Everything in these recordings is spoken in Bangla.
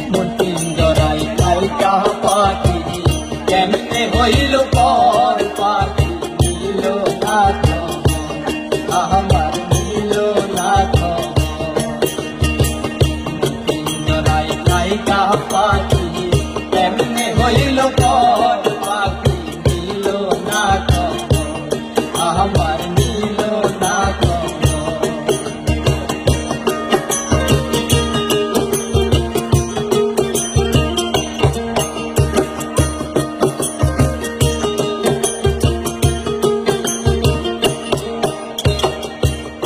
মন পিঞ্জরায় থাইকা পাখি কেমনে হইল পর পাখি নিল না আমার নিল না পিঞ্জরায় থাইকা পাখি কেমনে হইল পর পাখি নিল না আমার নিল না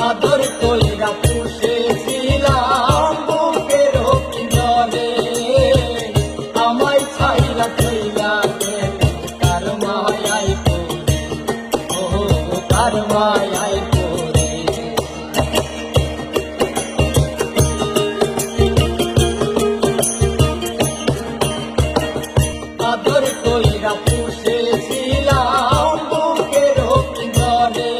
আদর কইরা পুষেছিলাম বুকের পিঞ্জরে আমায় ছাইরা কইরা গেল কার মায়ায় পড়ে ও কার মায়ায় পড়ে আদর কইরা পুষেছিলাম বুকের পিঞ্জরে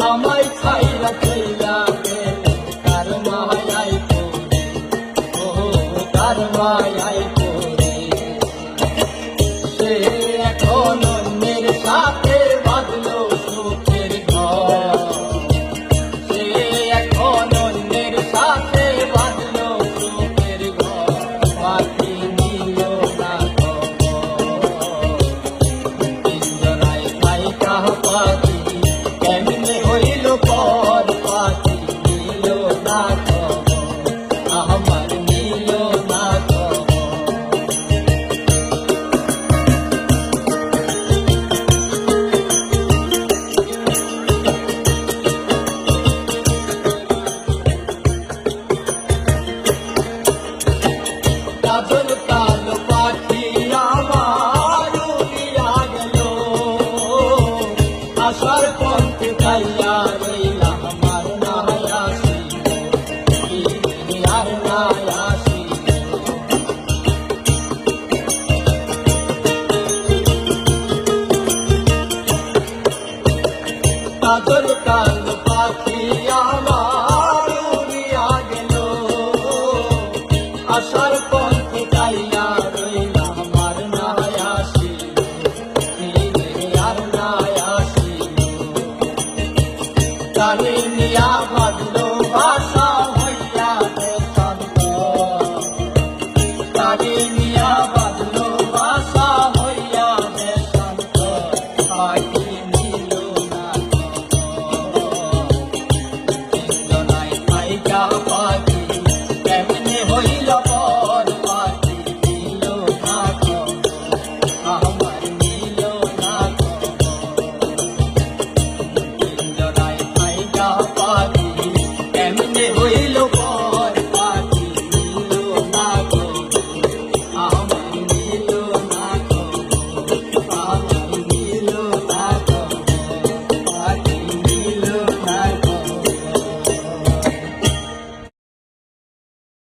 আমায় ছাইরা কইরা গেল কার মায়ায় পড়ে ও কার মায়ায় পড়ে সে এখন অন্যের সাথে বাঁধলো সুখের ঘর সে এখন অন্যের সাথে বাঁধলো সুখের ঘর পাখি নিল না পিঞ্জরায় থাইকা পাখি কেমনে হইল পর পাখি নিল না আমার নিল না কাজল কালো পাখি আমার উড়িয়া গেল আশার পথে খাইয়া রইলাম আমার না আসিল আর না আসিল কাজল কালো পাখি আমার উড়িয়া গেল আশা